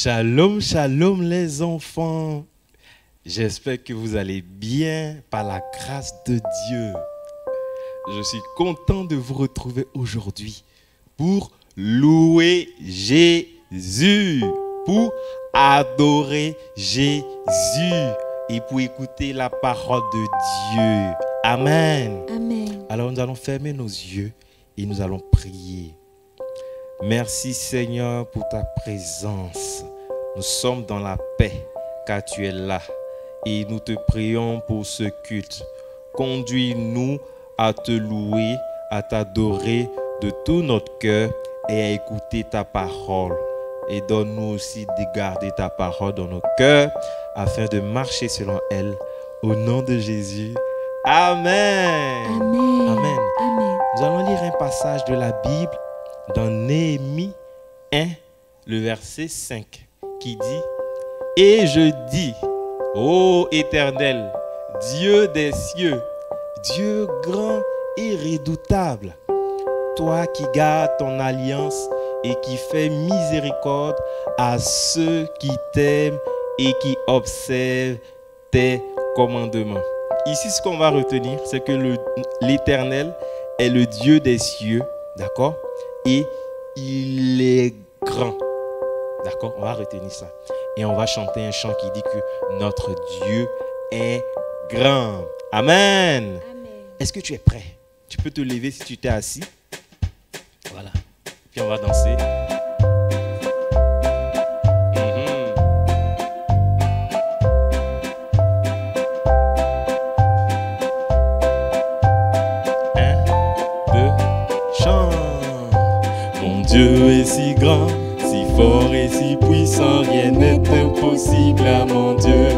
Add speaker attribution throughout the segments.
Speaker 1: Shalom, shalom les enfants. J'espère que vous allez bien par la grâce de Dieu. Je suis content de vous retrouver aujourd'hui pour louer Jésus, pour adorer Jésus et pour écouter la parole de Dieu. Amen.
Speaker 2: Amen.
Speaker 1: Alors nous allons fermer nos yeux et nous allons prier. Merci Seigneur pour ta présence. Nous sommes dans la paix car tu es là. Et nous te prions pour ce culte. Conduis-nous à te louer, à t'adorer de tout notre cœur et à écouter ta parole. Et donne-nous aussi de garder ta parole dans nos cœurs afin de marcher selon elle. Au nom de Jésus. Amen.
Speaker 2: Amen.
Speaker 1: Amen.
Speaker 2: Amen.
Speaker 1: Nous allons lire un passage de la Bible dans Néhémie 1, le verset 5, qui dit « Et je dis, ô Éternel, Dieu des cieux, Dieu grand et redoutable, toi qui gardes ton alliance et qui fais miséricorde à ceux qui t'aiment et qui observent tes commandements. » Ici, ce qu'on va retenir, c'est que l'Éternel est le Dieu des cieux, d'accord? Et il est grand. D'accord? On va retenir ça. Et on va chanter un chant qui dit que notre Dieu est grand. Amen.
Speaker 2: Amen.
Speaker 1: Est-ce que tu es prêt? Tu peux te lever si tu t'es assis. Voilà. Puis on va danser.
Speaker 3: Dieu est si grand, si fort et si puissant, rien n'est impossible à mon Dieu.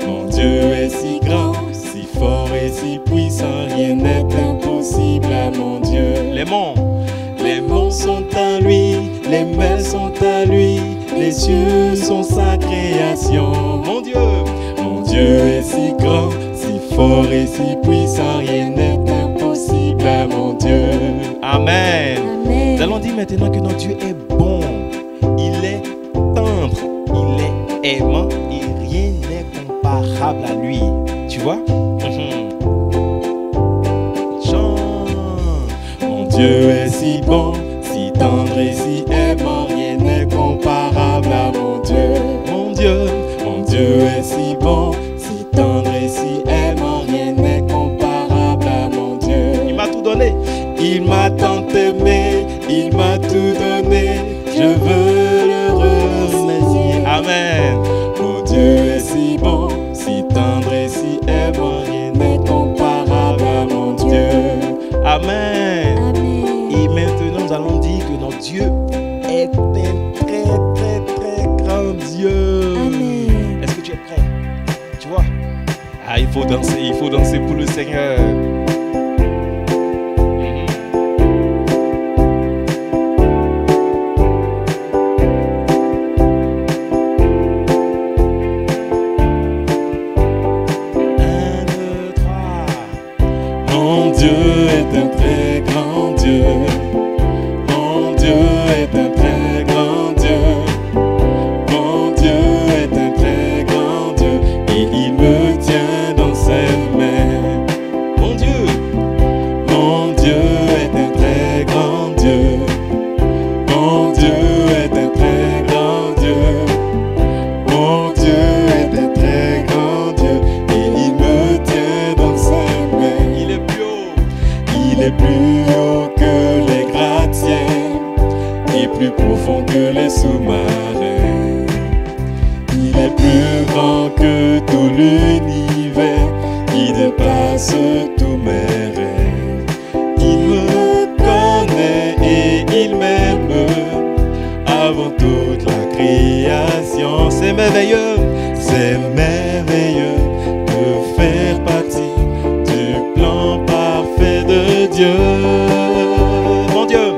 Speaker 3: Mon Dieu est si grand, si fort et si puissant, rien n'est impossible à mon Dieu.
Speaker 1: Les monts
Speaker 3: sont à lui, les mers sont à lui, les cieux sont sa création.
Speaker 1: Mon Dieu
Speaker 3: est si grand, si fort et si puissant, rien n'est impossible à mon Dieu.
Speaker 1: Amen.
Speaker 2: Amen.
Speaker 1: Nous allons dire maintenant que notre Dieu est bon, il est tendre, il est aimant et rien n'est comparable à lui. Tu vois? Chante.
Speaker 3: Mon Dieu est si bon, si tendre et si aimant, rien n'est comparable à mon Dieu.
Speaker 1: Mon Dieu
Speaker 3: est si bon, si tendre et si aimant, rien n'est comparable à mon Dieu.
Speaker 1: il m'a tout donné.
Speaker 3: Il m'a tant aimé, il m'a tout donné, je veux le remercier.
Speaker 1: Amen.
Speaker 3: Mon Dieu est si bon, si tendre et si aimant, rien n'est comparable à mon Dieu.
Speaker 1: Amen.
Speaker 2: Amen.
Speaker 1: Et maintenant, nous allons dire que notre Dieu est un très, très, très grand Dieu.
Speaker 2: Amen.
Speaker 1: Est-ce que tu es prêt? Tu vois? Ah, il faut danser pour le Seigneur.
Speaker 3: Mon Dieu est un très grand Dieu. Mon Dieu est un très grand Dieu. Mon Dieu est un très grand Dieu. Et il me tient dans ses mains.
Speaker 1: Mon Dieu
Speaker 3: est un très grand Dieu. Mon Dieu est un très grand Dieu. Mon Dieu est un très grand Dieu. Et il me tient dans ses mains.
Speaker 1: il est plus haut.
Speaker 3: Il est plus haut que les gratte-ciels et plus profond que les sous-marins. Il est plus grand que tout l'univers qui dépasse tous mes rêves. Il me connaît et il m'aime avant toute la création.
Speaker 1: C'est merveilleux.
Speaker 3: C'est merveilleux de faire partie du plan parfait de Dieu.
Speaker 1: Mon Dieu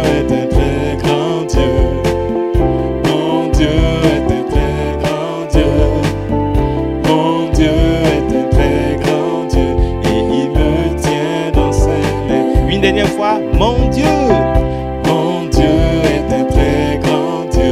Speaker 3: Est un très grand Dieu. Mon Dieu est un très grand Dieu. Mon Dieu est un très grand Dieu. Et il me tient dans ses mains.
Speaker 1: Une dernière fois, mon Dieu
Speaker 3: Mon Dieu est un très grand Dieu.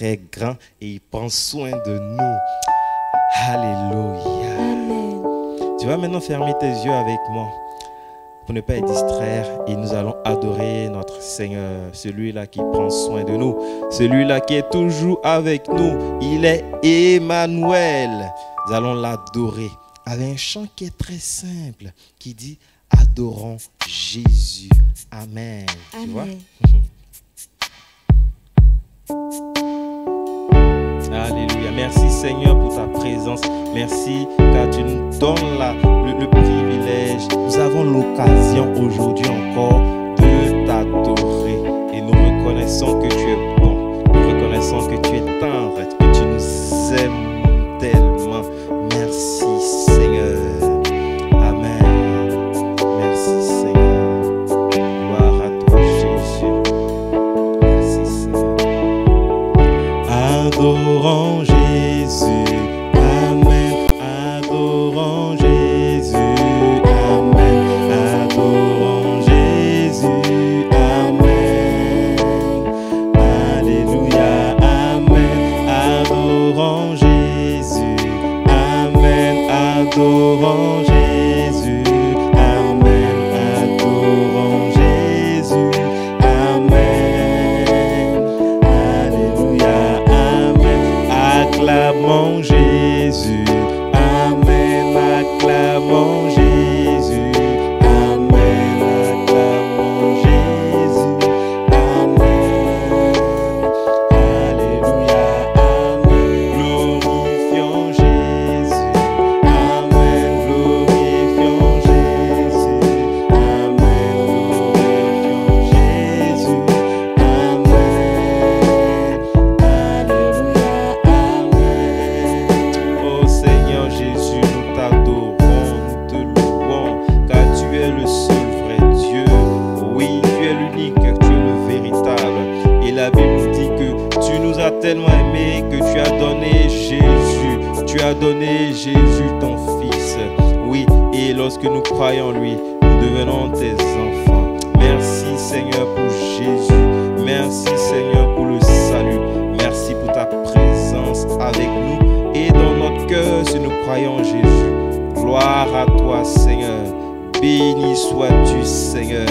Speaker 1: très grand et il prend soin de nous. Alléluia.
Speaker 2: Amen.
Speaker 1: Tu vas maintenant fermer tes yeux avec moi pour ne pas être distraire et nous allons adorer notre Seigneur, celui-là qui prend soin de nous, celui-là qui est toujours avec nous. Il est Emmanuel. Nous allons l'adorer avec un chant qui est très simple, qui dit « Adorons Jésus ». Amen. Tu vois?
Speaker 2: Amen.
Speaker 1: Alléluia. Merci Seigneur pour ta présence. Merci car tu nous donnes le privilège. Nous avons l'occasion aujourd'hui encore de t'adorer. Et nous reconnaissons que tu es bon. Nous reconnaissons que tu es tendre, que tu nous aimes tellement. Merci Seigneur. Amen. Merci Seigneur. Gloire à toi Jésus. Merci Seigneur. Adorons Jésus, Amen. Adorons Jésus, Amen. Adorons Jésus, Amen. Alléluia, Amen. Adorons Jésus, Amen. Adorons Jésus, Amen. Adorons Jésus, Amen. Alléluia, Amen. Acclamons Jésus, Amen. Acclamons Jésus, Amen. Acclamons Jésus, Amen. Alléluia, Amen. Glorifions Jésus, Amen. Glorifions Jésus, Amen. Glorifions Jésus, Amen. Alléluia, Amen. Oh Seigneur Jésus, nous t'adorons, nous te louons, car tu es le seul vrai Dieu. Oui, tu es l'unique, tu es le véritable. Et la Bible nous dit que tu nous as tellement aimés que tu as donné Jésus. Tu as donné Jésus ton Fils. Oui, et lorsque nous croyons en lui, nous devenons tes enfants. Merci Seigneur pour Jésus. Merci Seigneur pour le salut. Merci pour ta présence avec nous et dans notre cœur si nous croyons en Jésus. Gloire à toi Seigneur. Béni sois-tu Seigneur.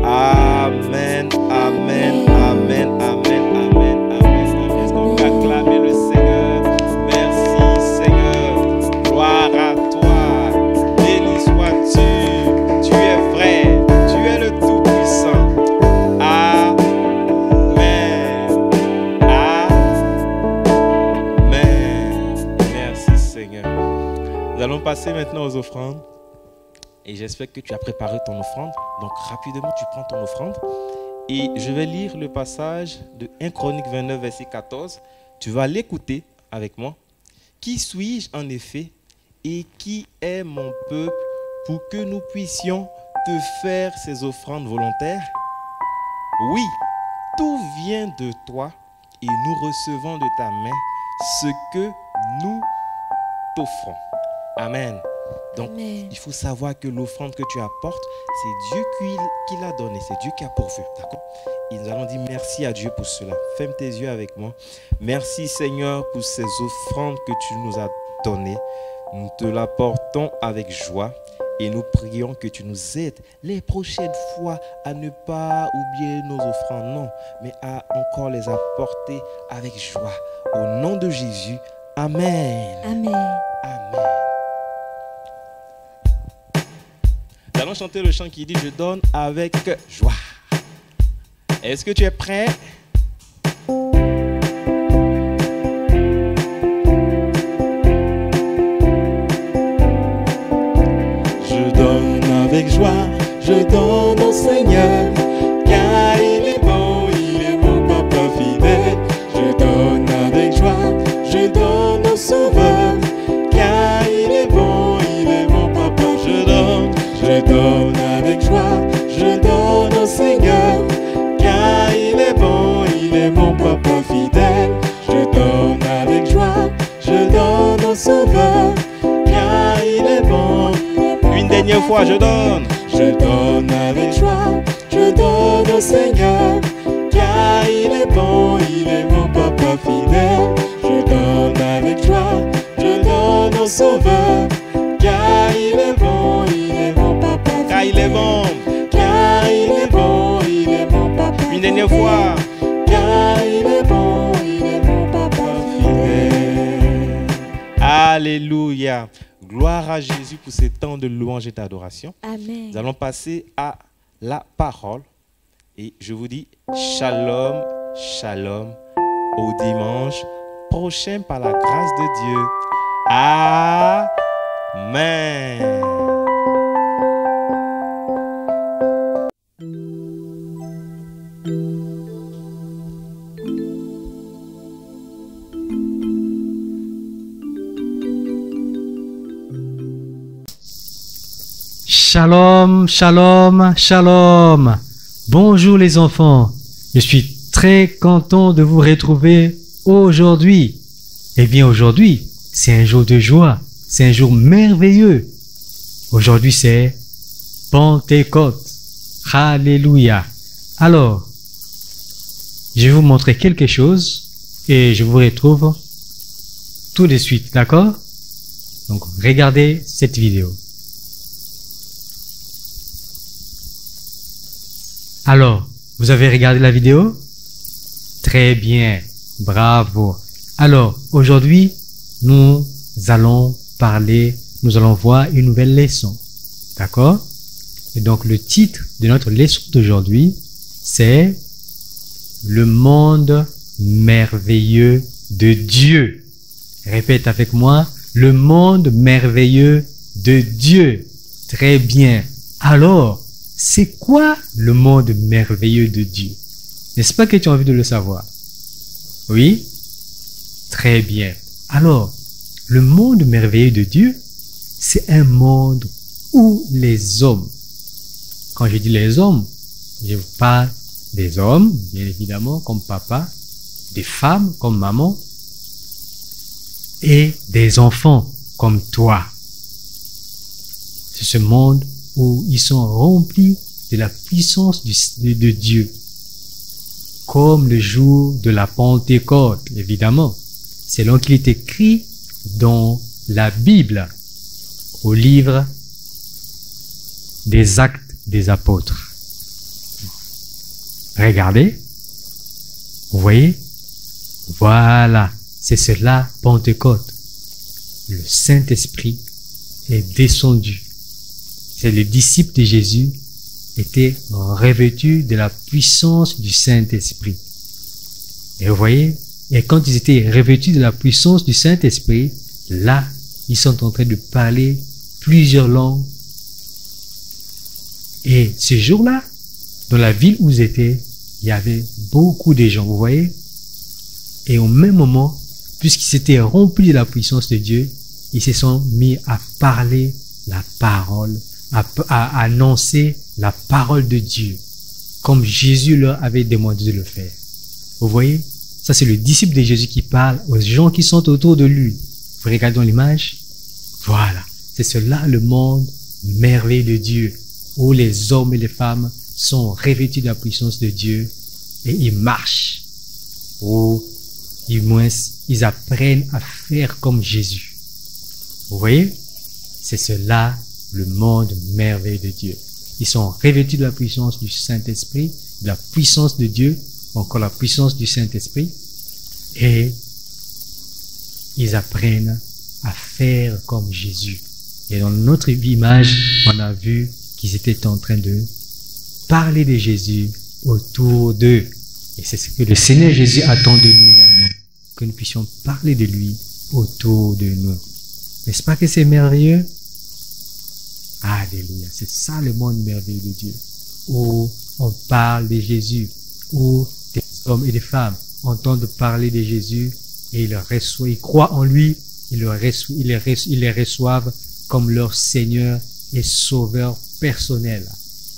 Speaker 1: Amen, amen, amen, amen, amen, amen. Est-ce qu'on peut acclamer le Seigneur? Merci Seigneur. Gloire à toi. Béni sois-tu. Tu es vrai. Tu es le Tout-Puissant. Amen. Amen. Merci Seigneur. Nous allons passer maintenant aux offrandes. Et j'espère que tu as préparé ton offrande. Donc rapidement, tu prends ton offrande. Et je vais lire le passage de 1 Chronique 29, verset 14. Tu vas l'écouter avec moi. Qui suis-je en effet et qui est mon peuple pour que nous puissions te faire ces offrandes volontaires? Oui, tout vient de toi et nous recevons de ta main ce que nous t'offrons. Amen. Donc,
Speaker 2: Amen.
Speaker 1: il faut savoir que l'offrande que tu apportes, c'est Dieu qui l'a donnée, c'est Dieu qui a pourvu. D'accord? Et nous allons dire merci à Dieu pour cela. Ferme tes yeux avec moi. Merci Seigneur pour ces offrandes que tu nous as données. Nous te l'apportons avec joie et nous prions que tu nous aides les prochaines fois à ne pas oublier nos offrandes, non, mais à encore les apporter avec joie. Au nom de Jésus, Amen.
Speaker 2: Amen.
Speaker 1: Amen. Nous allons chanter le chant qui dit « Je donne avec joie ». Est-ce que tu es prêt?
Speaker 3: Je donne avec joie, je donne au Seigneur, car il est mon papa fidèle. Je donne avec joie, je donne au Sauveur, car il est mon papa. Je donne avec joie, je donne au Seigneur, car il est mon papa fidèle. Je donne avec joie, je donne au Sauveur, car il est bon.
Speaker 1: Une dernière fois, je donne.
Speaker 3: Je donne avec joie, je donne au Seigneur, car il est bon, papa fidèle. Je donne avec joie, je donne au Sauveur, car il est bon, papa fidèle.
Speaker 1: Car il est bon.
Speaker 3: Car il est bon, papa.
Speaker 1: Une dernière fois.
Speaker 3: Car il est bon, papa fidèle.
Speaker 1: Alléluia. Gloire à Jésus pour ces temps de louange et d'adoration.
Speaker 2: Amen.
Speaker 1: Nous allons passer à la parole. Et je vous dis shalom, shalom au dimanche prochain par la grâce de Dieu. Amen.
Speaker 4: Shalom, shalom, shalom. Bonjour les enfants. Je suis très content de vous retrouver aujourd'hui. Eh bien aujourd'hui, c'est un jour de joie. C'est un jour merveilleux. Aujourd'hui, c'est Pentecôte. Alléluia. Alors, je vais vous montrer quelque chose et je vous retrouve tout de suite, d'accord? Donc, regardez cette vidéo. Alors, vous avez regardé la vidéo? Très bien, bravo. Alors, aujourd'hui, nous allons voir une nouvelle leçon. D'accord? Et donc, le titre de notre leçon d'aujourd'hui, c'est le monde merveilleux de Dieu. Répète avec moi, le monde merveilleux de Dieu. Très bien. Alors, c'est quoi le monde merveilleux de Dieu? N'est-ce pas que tu as envie de le savoir? Oui? Très bien. Alors, le monde merveilleux de Dieu, c'est un monde où les hommes, quand je dis les hommes, je parle des hommes, bien évidemment, comme papa, des femmes comme maman, et des enfants comme toi. C'est ce monde où ils sont remplis de la puissance de Dieu. Comme le jour de la Pentecôte, évidemment. Selon qu'il est écrit dans la Bible, au livre des Actes des Apôtres. Regardez. Vous voyez? Voilà. C'est cela, Pentecôte. Le Saint-Esprit est descendu. C'est les disciples de Jésus étaient revêtus de la puissance du Saint-Esprit. Et vous voyez, et quand ils étaient revêtus de la puissance du Saint-Esprit, là, ils sont en train de parler plusieurs langues. Et ce jour-là, dans la ville où ils étaient, il y avait beaucoup de gens, vous voyez. Et au même moment, puisqu'ils s'étaient remplis de la puissance de Dieu, ils se sont mis à parler la parole, à annoncer la parole de Dieu, comme Jésus leur avait demandé de le faire. Vous voyez, ça c'est le disciple de Jésus qui parle aux gens qui sont autour de lui. Vous regardez dans l'image? Voilà, c'est cela le monde merveilleux de Dieu, où les hommes et les femmes sont revêtus de la puissance de Dieu et ils marchent, ou du moins ils apprennent à faire comme Jésus. Vous voyez? C'est cela le monde merveilleux de Dieu. Ils sont revêtus de la puissance du Saint-Esprit, de la puissance de Dieu, encore la puissance du Saint-Esprit, et ils apprennent à faire comme Jésus. Et dans notre image, on a vu qu'ils étaient en train de parler de Jésus autour d'eux. Et c'est ce que le Seigneur Jésus attend de nous également, que nous puissions parler de lui autour de nous. N'est-ce pas que c'est merveilleux? Alléluia, c'est ça le monde merveilleux de Dieu, où on parle de Jésus, où des hommes et des femmes entendent parler de Jésus et ils croient en lui, ils les reçoivent comme leur Seigneur et Sauveur personnel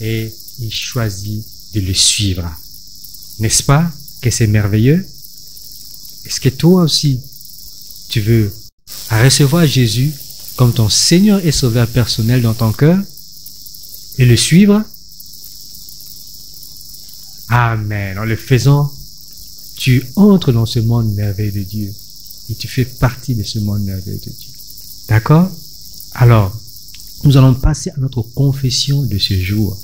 Speaker 4: et ils choisissent de le suivre. N'est-ce pas que c'est merveilleux? Est-ce que toi aussi, tu veux recevoir Jésus comme ton Seigneur et Sauveur personnel dans ton cœur et le suivre? Amen. En le faisant, tu entres dans ce monde merveilleux de Dieu et tu fais partie de ce monde merveilleux de Dieu. D'accord? Alors, nous allons passer à notre confession de ce jour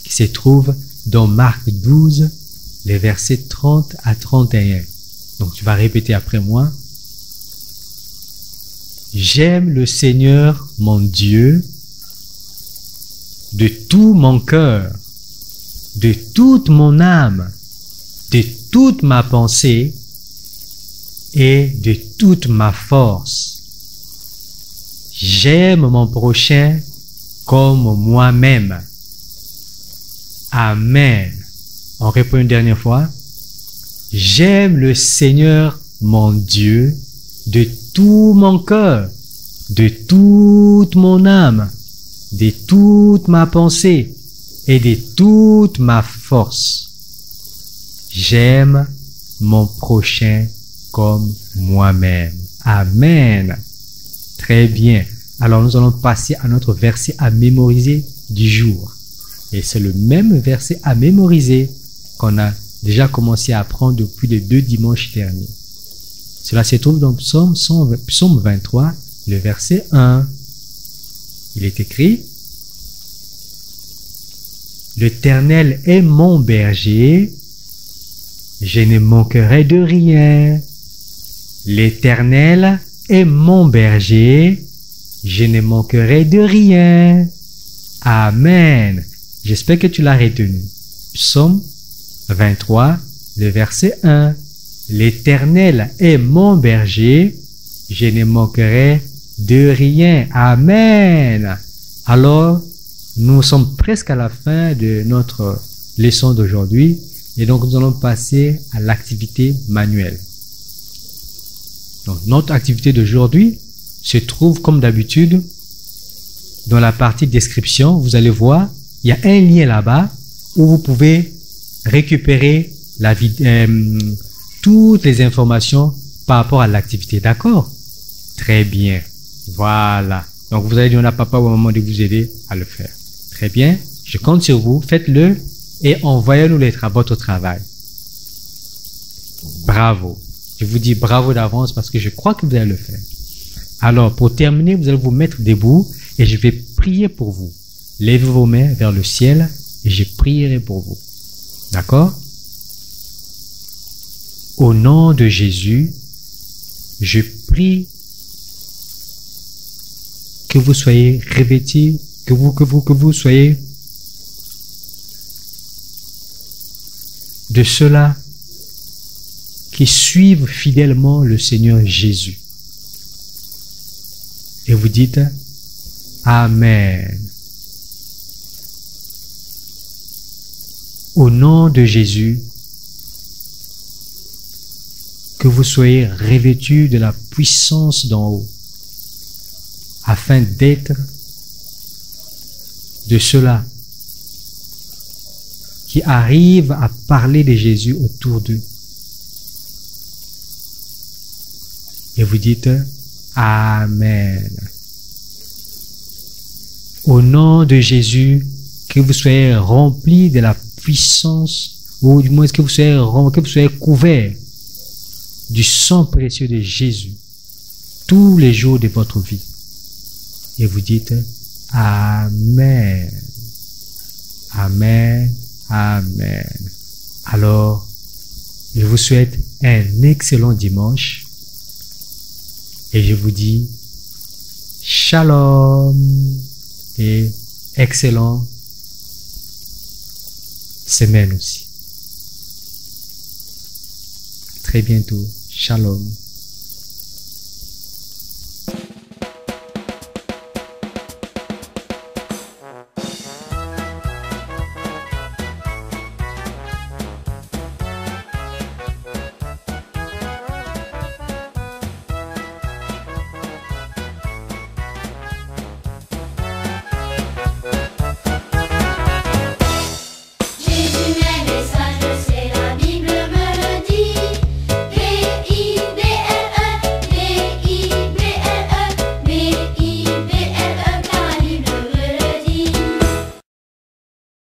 Speaker 4: qui se trouve dans Marc 12, les versets 30 à 31. Donc, tu vas répéter après moi. J'aime le Seigneur, mon Dieu, de tout mon cœur, de toute mon âme, de toute ma pensée et de toute ma force. J'aime mon prochain comme moi-même. Amen. On répond une dernière fois. J'aime le Seigneur, mon Dieu, de tout mon cœur, de toute mon âme, de toute ma pensée et de toute ma force. J'aime mon prochain comme moi-même. Amen. Très bien. Alors nous allons passer à notre verset à mémoriser du jour. Et c'est le même verset à mémoriser qu'on a déjà commencé à apprendre depuis les 2 dimanches derniers. Cela se trouve dans Psaume 23, le verset 1. Il est écrit: L'Éternel est mon berger, je ne manquerai de rien. L'Éternel est mon berger, je ne manquerai de rien. Amen. J'espère que tu l'as retenu. Psaume 23, le verset 1. L'Éternel est mon berger, je ne manquerai de rien. Amen. Alors, nous sommes presque à la fin de notre leçon d'aujourd'hui et donc nous allons passer à l'activité manuelle. Donc, notre activité d'aujourd'hui se trouve comme d'habitude dans la partie description. Vous allez voir, il y a un lien là-bas où vous pouvez récupérer toutes les informations par rapport à l'activité. D'accord? Très bien. Voilà. Donc, vous allez demander à papa ou à maman de vous aider à le faire. Très bien. Je compte sur vous. Faites-le et envoyez-nous votre travail. Bravo. Je vous dis bravo d'avance parce que je crois que vous allez le faire. Alors, pour terminer, vous allez vous mettre debout et je vais prier pour vous. Levez vos mains vers le ciel et je prierai pour vous. D'accord? Au nom de Jésus, je prie que vous soyez revêtus, que vous soyez de ceux-là qui suivent fidèlement le Seigneur Jésus. Et vous dites Amen. Au nom de Jésus, que vous soyez revêtus de la puissance d'en haut, afin d'être de ceux-là qui arrivent à parler de Jésus autour d'eux. Et vous dites Amen. Au nom de Jésus, que vous soyez remplis de la puissance, ou du moins que vous soyez couverts du sang précieux de Jésus tous les jours de votre vie. Et vous dites Amen. Amen. Amen. Alors, je vous souhaite un excellent dimanche et je vous dis Shalom et excellent semaine aussi. Très bientôt. Shalom.